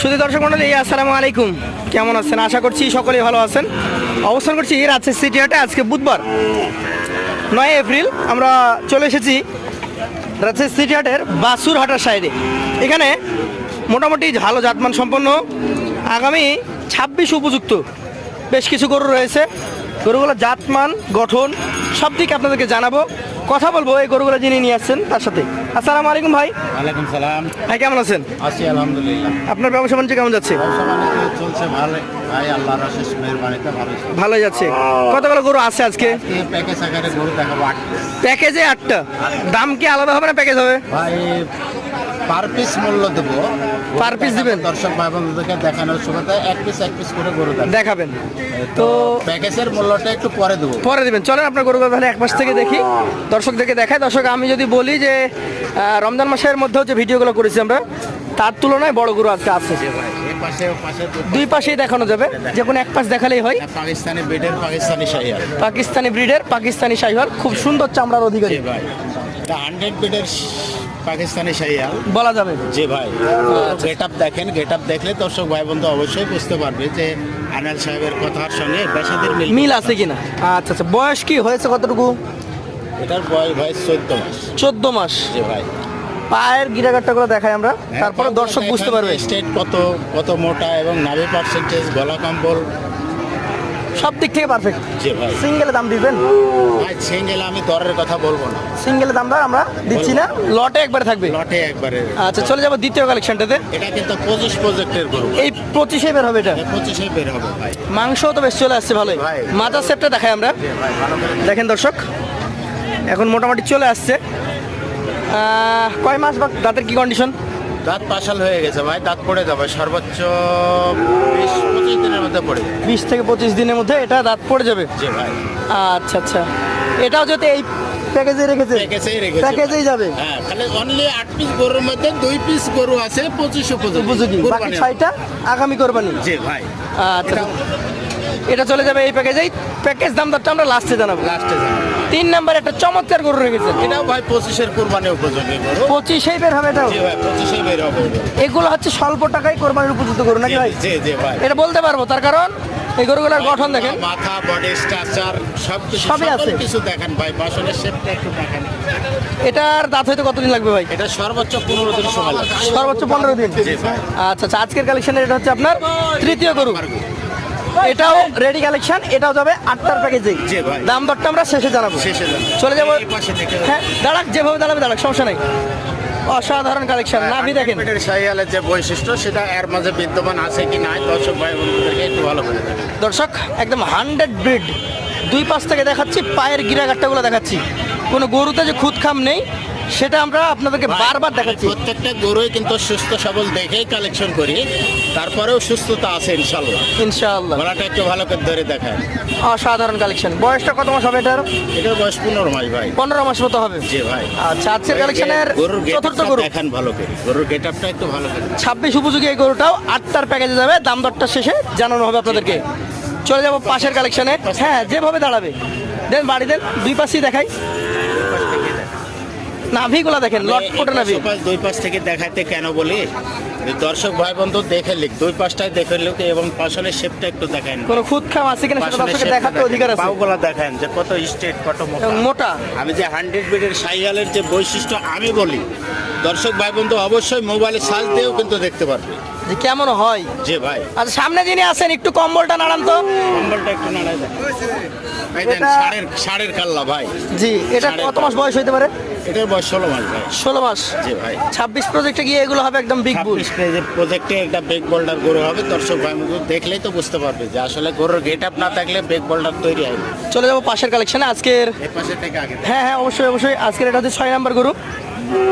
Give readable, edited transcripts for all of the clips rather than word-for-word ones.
শুধু দর্শক মন্ডলী, আসসালামু আলাইকুম। কেমন আছেন? আশা করছি সকলেই ভালো আছেন। অবস্থান করছি রাজশাহী সিটি হাটে। আজকে বুধবার 9 এপ্রিল আমরা চলে এসেছি রাজশাহী সিটি হাটের বাসুর হাটার সাইডে। এখানে মোটামুটি ভালো জাতমান সম্পন্ন আগামী 26 উপযুক্ত বেশ কিছু গরু রয়েছে। গরুগুলো জাতমান, গঠন সব দিকে আপনাদেরকে জানাবো, কথা বলবো এই গরুগুলো যিনি নিয়ে আসছেন তার সাথে। আসসালামু আলাইকুম ভাই। ওয়ালাইকুম সালাম। ভাই কেমন আছেন? আছি আলহামদুলিল্লাহ। আপনার ব্যবসা বাণিজ্য কেমন যাচ্ছে? ব্যবসা বাণিজ্য চলছে ভালো ভাই, আল্লাহর অশেষ মেহেরবানিতে ভালো চলছে। ভালোই যাচ্ছে। কতগুলো গরু আছে আজকে? আজকে প্যাকেজ আকারে গরু দেখাবো 8 পিস। প্যাকেজে 8টা। দাম কি আলাদা হবে না প্যাকেজ হবে? ভাই পার পিস মূল্য দেবো। পার পিস দিবেন? দর্শক ভাই বন্ধুদেরকে দেখানোর সুবিধা এক পিস করে গরু দেখাবেন। তো প্যাকেজের মূল্যটা একটু পরে দেবো। পরে দিবেন। চলেন আপনার গরুগুলো তাহলে এক পাশ থেকে দেখি, দর্শকদেরকে দেখাই। দর্শক আমি যদি বলি যে রমজান মাসের মধ্যেও যে ভিডিওগুলো করেছি আমরা, তার তুলনায় বড় গরু আজকে আছে। এই পাশে ও পাশে দুই পাশেই দেখানো যাবে, যে কোনো এক পাশ দেখালেই হয়। পাকিস্তানি ব্রিডের পাকিস্তানি শাহিওয়াল। পাকিস্তানি ব্রিডের পাকিস্তানি শাহিওয়াল, খুব সুন্দর চামড়ার অধিকারী জি ভাই, এটা 100 ব্রিডের পাকিস্তানি শাহিওয়াল বলা যাবে। জি ভাই, গেটআপ দেখেন, গেটআপ দেখলে দর্শক ভাই বন্ধু অবশ্যই বুঝতে পারবে যে আনাল সাহেবের কথার সঙ্গে বেশাদের মিল আছে কিনা। আচ্ছা আচ্ছা, বয়স কি হয়েছে কতটুকু? এটার বয়স ভাই 14 মাস। 14 মাস। জি ভাই, পায়ের গিরাগাটটা করে দেখাই আমরা, তারপরে দর্শক বুঝতে পারবে স্টেট কত কত মোটা এবং নাভি পার্সেন্টেজ, গলা কম্বল সব দিক থেকে পারফেক্ট। জি ভাই। সিঙ্গেলে দাম দিবেন? ভাই সিঙ্গেল আমি দরের কথা বলবো না, সিঙ্গেলে দামটা আমরা দিচ্ছি না, লটে একবারে থাকবে। লটে একবারে। আচ্ছা, চলে যাবো দ্বিতীয় কালেকশনটাতে। এটা কিন্তু 25 প্রজেক্টের গরু। এই 25-এ বের হবে এটা। 25-এ বের হবে ভাই। মাংসও তো বেশ চলে আসছে ভালোই। ভাই। মাথার সেপটা দেখাই আমরা, জি ভাই, ভালো করে দেখেন দর্শক, এখন মোটামুটি চলে আসছে। কয় মাস বা দাঁতের কি কন্ডিশন? দাঁত পাশাল হয়ে গেছে ভাই, দাঁত পড়ে যাবে সর্বোচ্চ 20-25 দিনের মধ্যে পড়ে যাবে। 20 থেকে 25 দিনের মধ্যে এটা দাঁত পড়ে যাবে। জি ভাই। আচ্ছা আচ্ছা, এটাও যদি এই প্যাকেজে রেখেছে, প্যাকেজেই যাবে। হ্যাঁ, খালি অনলি 8 পিস গরুর মধ্যে 2 পিস গরু আছে 25 উপযোগী, বাকি 6টা আগামী কোরবানি। জি ভাই। আচ্ছা, এটা চলে যাবে এই প্যাকেজেই। প্যাকেজ দাম দরটা আমরা লাস্টে জানাবো। লাস্টে 3 নাম্বার একটা চমৎকার গরু রেখেছেন। এটাও ভাই 25-এর কুরবানি উপযোগী গরু। 25-এই বের হবে এটাও? জি ভাই, 25-এ বের হবে। এগুলো হচ্ছে স্বল্প টাকায় কোরবানির উপযুক্ত গরু নাকি ভাই? জি জি ভাই, এটা বলতে পারবো, তার কারণ এই গরুগুলোর গঠন দেখেন, মাথা, বডি স্ট্রাকচার সবই আছে। কিছু দেখেন ভাই, বাসনের শেপটা একটু দেখেন। এটার দাঁত হয়তো কতদিন লাগবে ভাই? এটা সর্বোচ্চ 15 দিন সময় লাগবে। সর্বোচ্চ 15 দিন। জি ভাই। আচ্ছা আচ্ছা, আজকের কালেকশনের এটা হচ্ছে আপনার তৃতীয় গরু। এটাও রেডি কালেকশন, এটাও যাবে 8টার প্যাকেজে। জি ভাই। দাম দরটা আমরা শেষে জানাবো। শেষে যাবে। চলে যাবো। এই পাশে থেকে। হ্যাঁ, দাঁড়াক, যেভাবে দাঁড়াবে দাঁড়াক, সমস্যা নেই। অসাধারণ কালেকশন, নাভি দেখেন। পেটের শাহিওয়ালের যে বৈশিষ্ট্য সেটা এর মাঝে বিদ্যমান আছে কি নাই দর্শক ভাই বন্ধুদেরকে একটু ভালো করে দেখেন। দর্শক একদম 100 ব্রিড। দুই পাশ থেকে দেখাচ্ছি, পায়ের গিরাগাট্টাগুলো দেখাচ্ছি, কোনো গরুতে যে খুদখাম নেই সেটা আমরা আপনাদেরকে বারবার দেখাচ্ছি। প্রত্যেকটা গরুই কিন্তু সুস্থ সবল দেখেই কালেকশন করি, তারপরেও সুস্থতা আছে ইনশাল্লাহ। ইনশাআল্লাহ। গলাটা একটু ভালো করে ধরে দেখায়। অসাধারণ কালেকশন। বয়সটা কত মাস হবে এটার? এটার বয়স 15 মাস ভাই। 15 মাস মতো হবে। জি ভাই। আচ্ছা, আজকের কালেকশনের গরুর চতুর্থ গেটআপটা গরু। দেখেন ভালো করে, গরুর গেটআপটা একটু ভালো করে। 26 উপযোগী এই গরুটাও 8টার প্যাকেজে যাবে। দাম দরটা শেষে জানানো হবে আপনাদেরকে। চলে যাব পাশের কালেকশনে। হ্যাঁ, যেভাবে দাঁড়াবে দেন, বাড়ি দেন, দুই পাশেই দেখাই। নাভিগুলা দেখেন, লটপটে নাভি। দুই পাশ থেকে দেখাইতে কেন বলি, দর্শক ভাই বন্ধু দেখে লিখ, দুই পাশটাই দেখে লিখ এবং পাশনের শেপটা একটু দেখেন। কোনো খুদখাম আছে কিনা সেটা দর্শকের দেখাতে অধিকার আছে। পাগুলা দেখেন যে কত স্ট্রেট, কত এবং মোটা। আমি যে 100 ব্রিডের শাহিওয়ালের যে বৈশিষ্ট্য আমি বলি, দর্শক ভাই বন্ধু অবশ্যই মোবাইলে সার্চ দিয়েও কিন্তু দেখতে পারবে যে কেমন হয়। জি ভাই। আচ্ছা, সামনে যিনি আছেন একটু কম্বলটা নাড়ান তো। কম্বলটা একটু নাড়াই দেন। এই দেন, ষাঁড়ের কাল্লা ভাই। জি, এটা কত মাস বয়স হইতে পারে? এটার বয়স 16 মাস ভাই। 16 মাস। জি ভাই। 26 প্রজেক্টে গিয়ে এগুলো হবে একদম বিগ বুল। 26 প্রজেক্টে একটা বেগ বোল্ডার গরু হবে, দর্শক ভাই বন্ধু দেখলেই তো বুঝতে পারবে যে আসলে গরুর গেটআপ না থাকলে বেগ বোল্ডার তৈরি হয়। চলে যাবো পাশের কালেকশনে আজকের। এই পাশে থেকে আগে দেখেন। হ্যাঁ হ্যাঁ, অবশ্যই অবশ্যই। আজকের এটা হচ্ছে 6 নাম্বার গরু।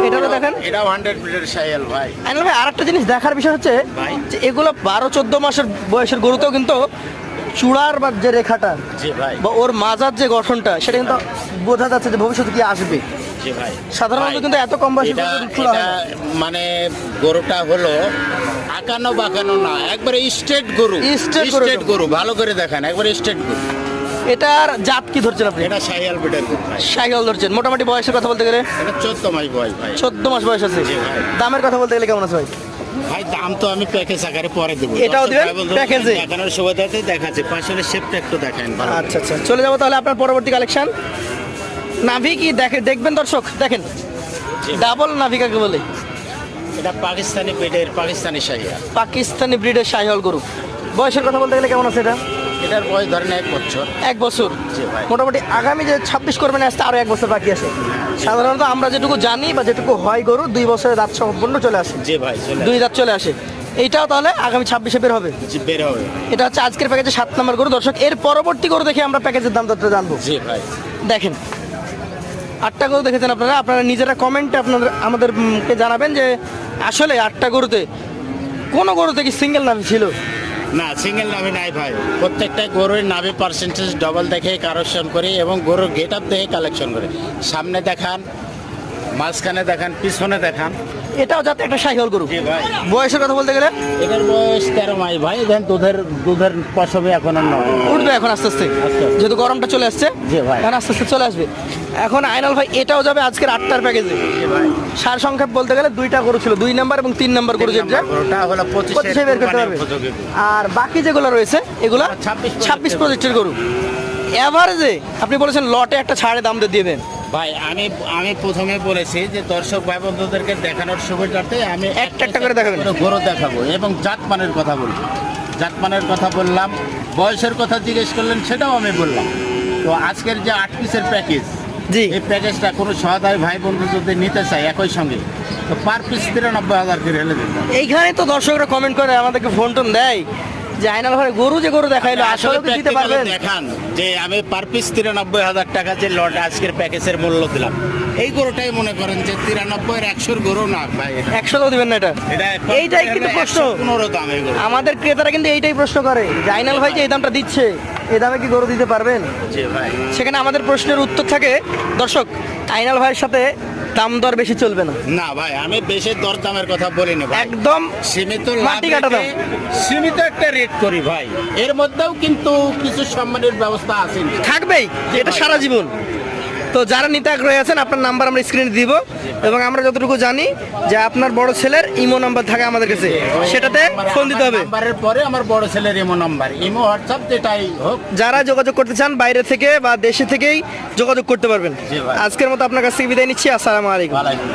এটাও দেখেন। এটাও 100 ব্রিডের শাহিওয়াল ভাই। আইনাল ভাই, আরেকটা জিনিস দেখার বিষয় হচ্ছে ভাই। যে এগুলো 12-14 মাসের বয়সের গরুতেও কিন্তু চূড়ার বা যে রেখাটা জি ভাই। বা ওর মাজার যে গঠনটা সেটা কিন্তু বোঝা যাচ্ছে যে ভবিষ্যতে কি আসবে। জি ভাই। সাধারণত ভাই, কিন্তু এত কম বয়সে এটা চূড়া হয় না। মানে গরুটা হলো আঁকানো বাঁকানো না, একবারে স্ট্রেট গরু। Straight গরু। স্ট্রেট গরু, ভালো করে দেখেন, একবারে স্ট্রেট গরু। এটার জাত কি ধরছেন আপনি? এটা শাহিওয়াল ব্রিডের গরু ভাই। শাহিওয়াল ধরছেন। মোটামুটি বয়সের কথা বলতে গেলে এটা 14 মাস বয়স ভাই। 14 মাস বয়স আছে। জি ভাই। দামের কথা বলতে গেলে কেমন আছে ভাই? ভাই দাম তো আমি প্যাকেজ আকারে পরে দেবো। এটাও দিবেন দর্শক ভাই বন্ধু প্যাকেজে? দেখানোর সুবিধাতে দেখাচ্ছে, পাশের শেপটা একটু দেখেন ভালো। আচ্ছা আচ্ছা, চলে যাবো তাহলে আপনার পরবর্তী কালেকশন। নাভি কি দেখবেন দর্শক, দেখেন জি। ডাবল নাভি কাকে বলে? এটা পাকিস্তানি বেডের পাকিস্তানি শাহিয়া। পাকিস্তানি ব্রিডের শাহিওয়াল গরু। বয়সের কথা বলতে গেলে কেমন আছে এটা? এটার বয়স ধরেন 1 বছর। 1 বছর। জি ভাই। মোটামুটি আগামী যে 26 করবেন আসতে আরো 1 বছর বাকি আছে। সাধারণত আমরা যেটুকু জানি বা যেটুকু হয় গরু 2 বছরের দাঁত সম্পূর্ণ চলে আসে, জি ভাই চলে 2 দাঁত চলে আসে। এইটাও তাহলে আগামী 26-এ বের হবে। জি বের হবে। এটা হচ্ছে আজকের প্যাকেজে 7 নম্বর গরু। দর্শক এর পরবর্তী গরু দেখে আমরা প্যাকেজের দাম দরটা জানবো। জি ভাই। দেখেন 8টা গরু দেখেছেন আপনারা, আপনারা নিজেরা কমেন্টে আমাদেরকে জানাবেন যে আসলে 8টা গরুতে কোন গরুতে কি সিঙ্গেল নাভি ছিল? না সিঙ্গেল নাভি নাই ভাই, প্রত্যেকটা গরুর নাভি পার্সেন্টেজ ডবল দেখে কালেকশন করি এবং গরুর গেট আপ দেখে কালেকশন করি। সামনে দেখান, মাঝখানে দেখান, পিছনে দেখান। এটাও যাতে একটা শাহিওয়াল গরু। জি ভাই। বয়সের কথা বলতে গেলে এটার বয়স 13 মাস ভাই। দেন দুধের পশবে এখন আর নয়। উঠবে এখন আস্তে আস্তে, আস্তে। যেহেতু গরমটা চলে আসছে। জি ভাই। এখন আস্তে আস্তে চলে আসবে। এখন আইনাল ভাই এটাও যাবে আজকের 8টার প্যাকেজে। জি ভাই। সার সংক্ষেপ বলতে গেলে 2টা গরু ছিল, 2 নাম্বার এবং 3 নাম্বার গরু যেটা ওটা হলো 25 বের করতে পারবে। 25 আর বাকি যেগুলো রয়েছে এগুলো 26 প্রজেক্টের গরু। এভারেজে আপনি বলেছেন লটে একটা ছাড়ে দাম দিয়ে দিবেন। ভাই আমি প্রথমে বলেছি যে দর্শক ভাই বন্ধুদেরকে দেখানোর সুবিধার্থে আমি একটা করে দেখাবেন। গরু দেখাবো এবং জাতমানের কথা বলবো। জাতমানের কথা বললাম, বয়সের কথা জিজ্ঞেস করলেন সেটাও আমি বললাম। তো আজকের যে 8 পিসের প্যাকেজ, জি। এই প্যাকেজটা কোনো সহায় ভাই বন্ধু যদি নিতে চায় একই সঙ্গে, তো পার পিস 93,000 করে হেলে দিতে হবে। এইখানে তো দর্শকরা কমেন্ট করে আমাদেরকে ফোন টোন দেয় যে আইনাল ভাই গরু যে গরু দেখাইলো আসলে কি দিতে পারবেন? দেখান যে আমি পার পিস 93,000 টাকা যে লট আজকের প্যাকেজের মূল্য দিলাম, এই গরুটাই মনে করেন যে 93 100 গরু না ভাই। 100 তো দিবেন না এটা? এইটাই কিন্তু প্রশ্ন। 15 দাম এই গরু। আমাদের ক্রেতারা কিন্তু এইটাই প্রশ্ন করে যে আইনাল ভাই যে এই দামটা দিচ্ছে এই দামে কি গরু দিতে পারবেন? জি ভাই। সেখানে আমাদের প্রশ্নের উত্তর থাকে দর্শক আইনাল ভাইয়ের সাথে দাম দর বেশি চলবে না। না ভাই আমি বেশি দরদামের কথা বলি না ভাই। একদম সীমিত মাটি কাটা দাম। সীমিত একটা রেট করি ভাই। এর মধ্যেও কিন্তু কিছু সম্মানের ব্যবস্থা আছে। থাকবেই, এটা সারা জীবন। তো যারা নিতে আগ্রহী আছেন আপনার নাম্বার আমরা স্ক্রিনে দিব এবং আমরা যতটুকু জানি যে আপনার বড় ছেলের ইমো নাম্বার থাকে আমাদের কাছে, সেটাতে ফোন দিতে হবে। নাম্বারের পরে আমার বড় ছেলের ইমো নাম্বার, ইমো হোয়াটসঅ্যাপ যেটাই হোক। যারা যোগাযোগ করতে চান বাইরে থেকে বা দেশে থেকেই যোগাযোগ করতে পারবেন। জি ভাই। আজকের মতো আপনার কাছ থেকে বিদায় নিচ্ছি। আসসালামু আলাইকুম। ওয়ালাইকুম।